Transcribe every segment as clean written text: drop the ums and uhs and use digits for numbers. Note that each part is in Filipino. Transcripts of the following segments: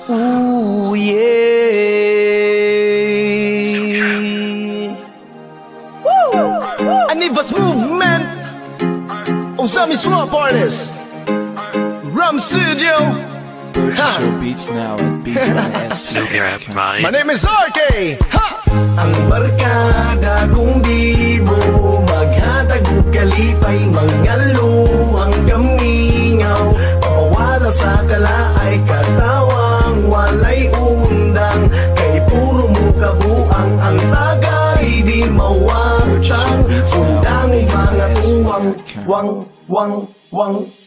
Ooh, yeah. Woo! Anivas movement. Osami Swap Artist. Rum Studio. Purchase your beats now at Beats by My name is RK. Ha! Ang barkada kong bibo, maghatag o kalipay, mangalo ang kamingaw, papawala sa kalaay, katawang walay undang, kay puro mo kabuang, ang tagay di mawatang, undang mga tuwang, wang.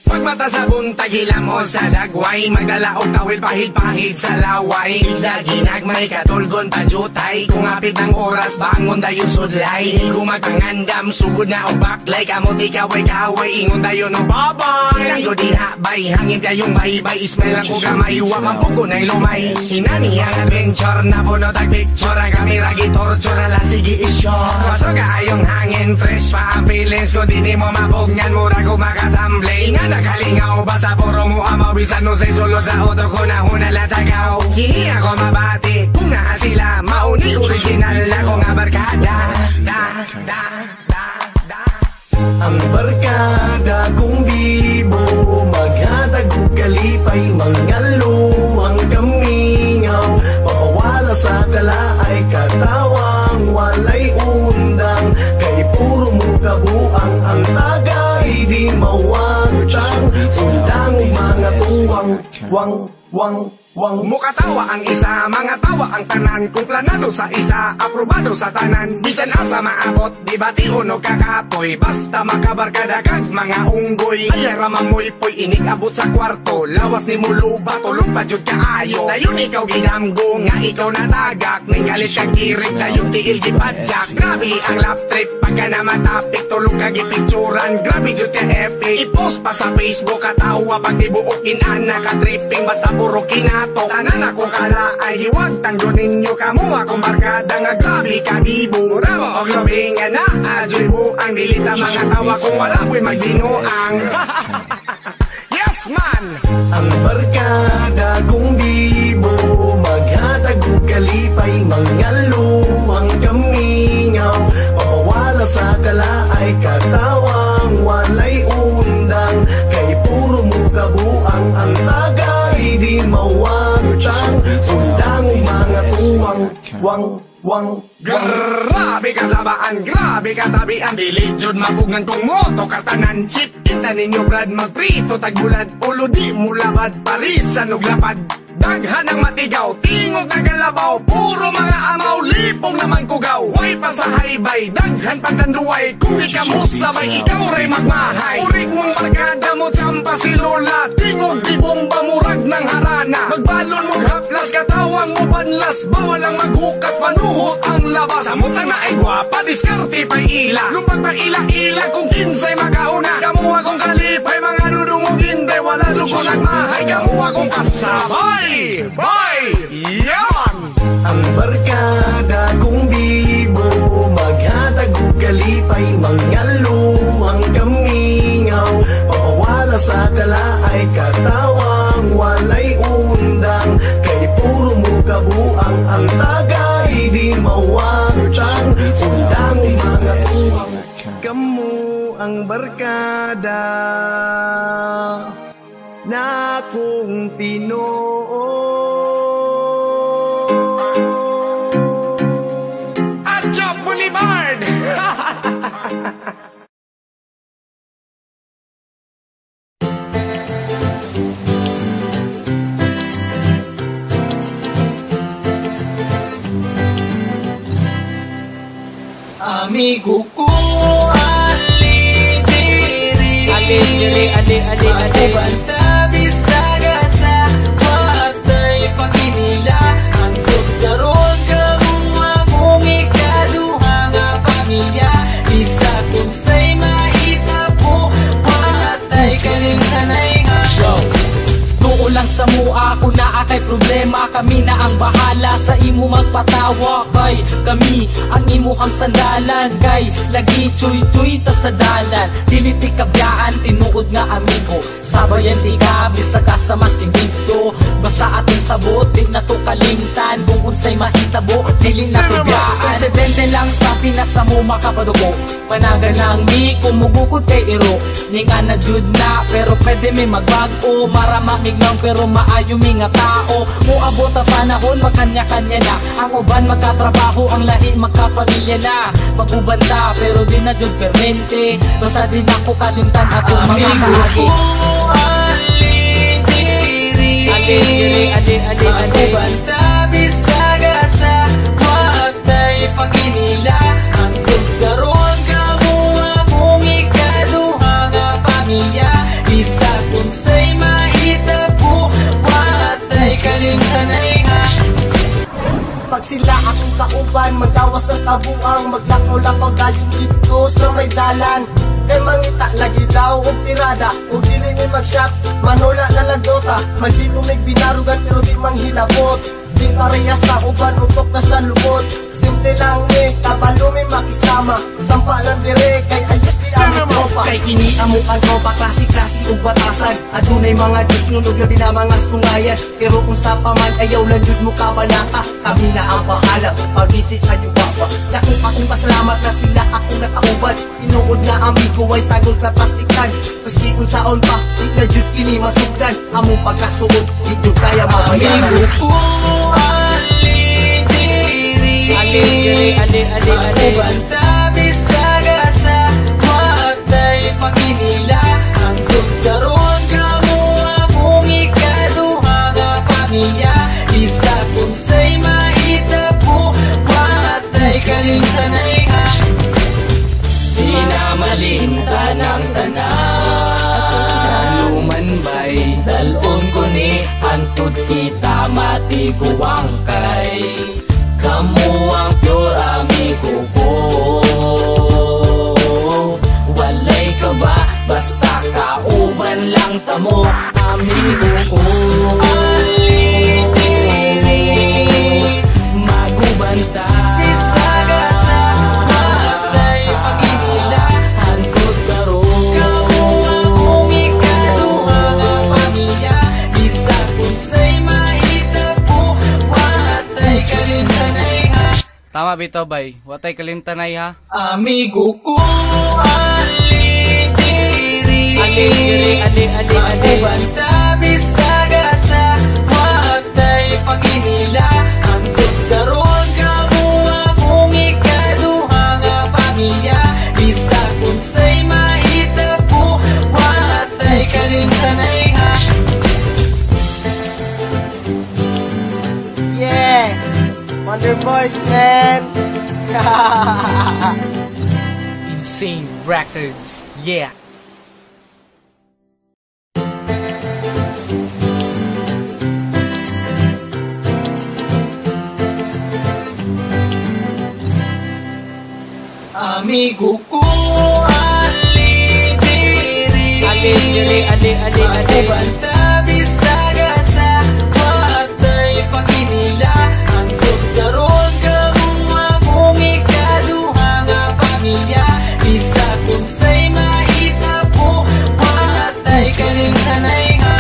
Pagmata sa buntag, hila mo sa dagway, magdalaog tawil pahid-pahid sa laway, ginag may katulgon pajutay, kung apit ng oras bangon dayo sudlay, kung magpangandam sugod na o baklay, kamot ikaway kaway ingon dayo no babay, nanggo di habay hangin kayong baybay, ismail ang kugamay, wamang pugo na ilumay, hinani ang adventure na puno tag picture, ang kamera gitorture ala sige isyon, maso kaayong hangin fresh pa ang feelings ko, di mo mapugnan mura ko makatamblay, nga nakalingaw basta puro mo amaw, bisan no say sulod sa auto ko na hunalatagaw, hindi ako mabati kung naa sila mauni, original ako nga barkada, ang barkada kong bibo, maghatag o kalipay, mangalo ang kamingaw, papawala sa kalaay, katawang walay undang, kay puro mo kabuang, ang tagay di mawatang, undang mga tuwang, wang. Mukatawa ang isa, mga tawa ang tanan, kung planado sa isa, aprobado sa tanan, bisan asa maabot, di bati uno kakapoy, basta makabarkada kag mga unggoy, ay ramamoy poy, inikabot sa kwarto, lawas ni muluba, tulog pa jud kaayo, dayon ikaw ginamgo, nga ikaw natagak, ning galit kang kirig, dayon tiil di padyak, grabe ang lap trip, pagka na matapik, tulog kag ipicturan, grabe jud ka epic, ipost pa sa Facebook, katawa pag dibuokin, anak tripping, basta puro kinat, tanan akong kalaay, huwag tanggo ninyo kamo akong barkada nga grabe kabibo, ramo og lobing nga na adyoy buang, dilita mga tawa kung wala ko'y magdinuang. Yes man! Ang barkada kong bibo, maghatag o kalipay, mangalo ang kamingaw, papawala sa kalaay, katawang walay undang, kay puro mo kabuang, ang tagay di mawatang, undang mga tuwang, wang. Grabe kasabaan, grabe katabian, dili jud mapugngan kong moto katanan, chip kita ninyo brad, magprito tagbulad, ulo di mulabad, parisan ug lapad, daghan ang matigaw, tingog na galabaw, puro mga amaw, lipong naman kugaw, way pa sa haybay, daghan pagdanduway, kung ikamus sabay, ikaw ray magmahay, urig mong barkada mo, tsampa si Lola, tingog di bomba, murag ng harana, magbalon mo haplas, katawang mo banlas, bawal ang maghukas, panuhot ang labas, samutang na ay gwapa, diskarte pa'y ila, lumpag pa ila-ila, kung kinsay makauna, kamu akong kalipay, mga dudungog hindi, wala luko nagmahay, kamu akong kasabay. Boy! Yaman! Ang barkada kong bibo, maghatag o kalipay, mangalo ang kamingaw, papawala sa kalaay, katawang walay undang, kay puro mo kabuang, ang tagay di mawatang, undang mga tuwang, kamu ang barkada na kong Tinoo. Atchok Boulevard! Amigo ko, ali banta bisaga sa watay pakinila, ang daron ka akong ikaduha nga pamilya, isa kung say mahita po, watay kalimtanay nga. Tuo lang sa mua, kung naa kay problema, kami na ang bahala sa imo magpatawa, kay kami ang imuhang sandalan, kay lagi chuy-chuy ta sa dalan, dili ti kabyaan tinuod nga amigo, sabayan ti gabi sa kasamas king dito, Basta aton sabot, di na to kalimtan. Kung unsay mahitabo, dili na to biyaan. Presidente lang sa pinasa mo makapadugo. Panaga ng mi, kumugukod kay iro. Ninga na jud na, pero pwede may magbago. Maramamignaw pero maayo mi nga tao. Muabot ang panahon, magkanya-kanya na. Ang uban magkatrabaho, ang lahi magkapamilya na. Magubanda, pero di na jud permente. Basta di na ko kalimtan atong mga kaagi. Magubanda, bisaga sa watay paginila. Ang tugkaroon kamuha mong ikaduha nga pamilya. Bisa kung sa'y mahita po, watay kalimtanay nga. Pag sila akong kauban, magdawas ang kabuang. Maglakaw-lakaw dayon dito sa may dalan. Kay mangita lagi daw og tirada, og dili may mag-shop, manola na lagdota. Man di ko may binarugan pero di manghilabot. Di pareha sa uban, utok na sa lubot. Simple lang kabalo may makisama. Sampa lang dire, kay ayos di ang tropa. Kay kini amo ang tropa, klase-klase ug batasan. Adunay mga disnunog labi na mga sungayan. Pero kung sa paman ayaw lang jud mo kabalaka. Kami na ang bahala, pag-visit sa yuwapa. Dako akong pasalamat na sila akong nakauban. Tinuod na amigo ay sagol na plastikan. Maski kung saon pa, di na jud kini masugdan. Among pagkasuod, di jud kaya mabayaran. Magubanda, bisaga sa watay paginila. Ang tugkaroon kamuha mong ikaduha nga pamilya. Bisa kung sa'y mahita po, watay kalimtanay nga. Di na malimtan ang tanan sa lumanbay. Dalon ko ni antud kita matiguang kay. Kamu ang pure amigo ko. Walay ka ba? Basta kauban lang tamo, amigo ko. Magubanda, bisaga sa watay paginila. Hangkod karoon kamuha mong ikaduha nga pamilya. Bisa kung sa'y mahita po, watay kalimtanay nga. Tama bitaw bay, watay kalimtanay ha. Amigo ko, magubanda, bisaga sa watay paginila. Ang tugkaroon kamuha mong ikaduha nga pamilya. Bisa kung sa'y mahita po, watay kalimtanay nga. Yeah! Wonder Boys, man! Insane Records, yeah. Amigo ko, magubanda, bisaga sa watay paginila. Ang tugkaroon kamuha mong ikaduha nga pamilya. Bisa kung sa'y mahita po, watay kalimtanay nga.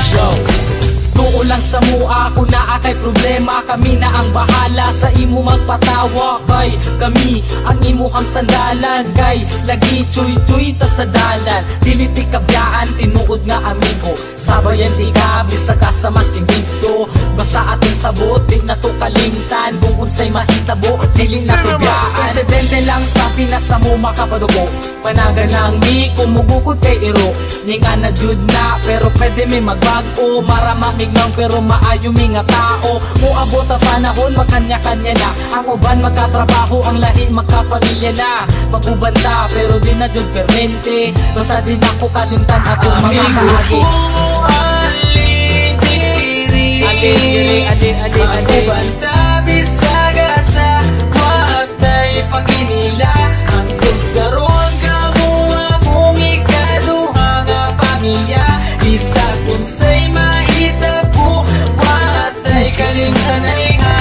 Tuo lang sa mua, kung naa kay problema, kami na ang bahala sa imo magpatawa. Kay kami ang imuhang sandalan, kay lagi chuy-chuy ta sa dalan. Dili ti kabyaan, tinuod nga amigo. Sabayan ti ka, bisaga sa masking dito. Basta aton sabot, di na to kalimtan. Kung unsay mahitabo, dili na to biyaan. Presidente lang sa pinasa mo makapadugo. Panaga ng mi, kumugukod kay iro. Ninga na jud na, pero pwede may magbago. Maramamignaw pero maayo mi nga tao. Muabot ang panahon, magkanya-kanya na. Ang uban magkatrabaho, ang lahi magkapamilya na. Magubanda, pero di na jud permente. Basta di na ko kalimtan atong mga kaagi. Magubanda, bisaga sa watay paginila. Ang tugkaroon kamuha mong ikaduha nga pamilya. Bisa kung sa'y mahita po, watay kalimtanay nga.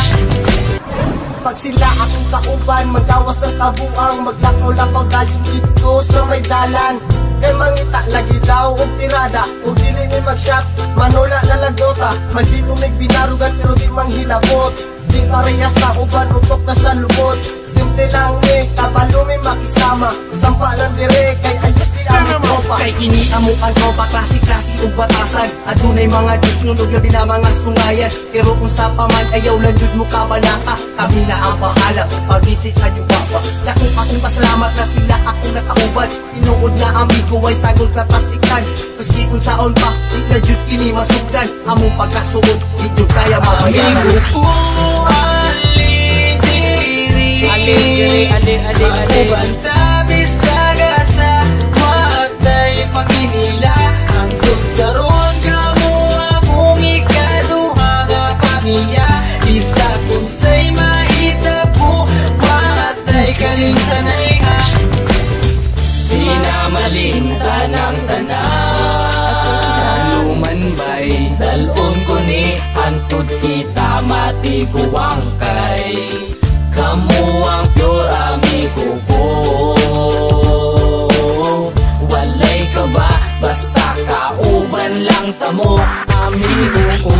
Pag sila akong kauban, magdawas ang kabuang. Maglakaw-lakaw dayon dito sa may dalan. Kay mangita lagi daw og tirada, ug dili mi mag-shop, manula na lagdota, maldito mig binarugan pero di manghilabot. Di pareha sa uban, utok na sa lubot. Simple lang ni, kabalo mi makisama, sampa lang dire, kay ayos di ang tropa. Kay kini amukan tropa, klase-klase ug batasan. Adunay mga disnunog na na mga sungayan. Pero kung sa paman ayaw lang jud mo kabalaka, kami na ang bahala pag-visit sa iyo baba. Dako akong pasalamat na sila akong nakauban. Tinuod na amigo ay sagol na plastikan. Maski kung saon pa, di na jud kini masugdan. Among pagkasuod, di jud kaya mabayaran. Banta bisagasa matay paginila ang karon kamo akong ikaduha nga pamilya isa kung say mahita po matay kalimtanay ha di na malimtan ang tanan sumanbay dalon ko ni hantod kita matiguang kay kamu ang pure amigo ko. Walay ka ba? Basta kauban lang tamo amigo ko.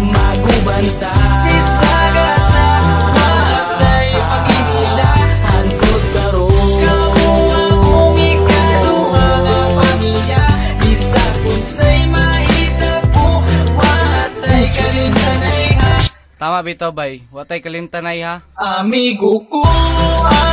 Magubanta bisagasa matay paginila hangkod karon kamu akong ikaduha nga pamilya isa kung say mahita po watay kalimtanay ha. Tama bitaw bay, watay kalimtanay ha. Amigo ko ali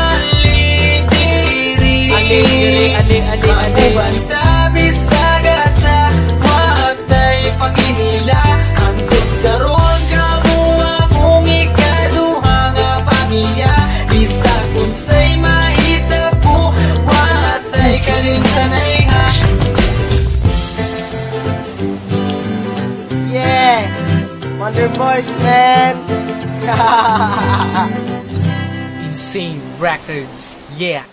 banta bisagasa matay paginila hangtod karon kamo akong ikaduha nga pamilya bisa kung say mahita po watay kalimtanay ha. Yeah, Wonder Boys, man. Insane Records, yeah.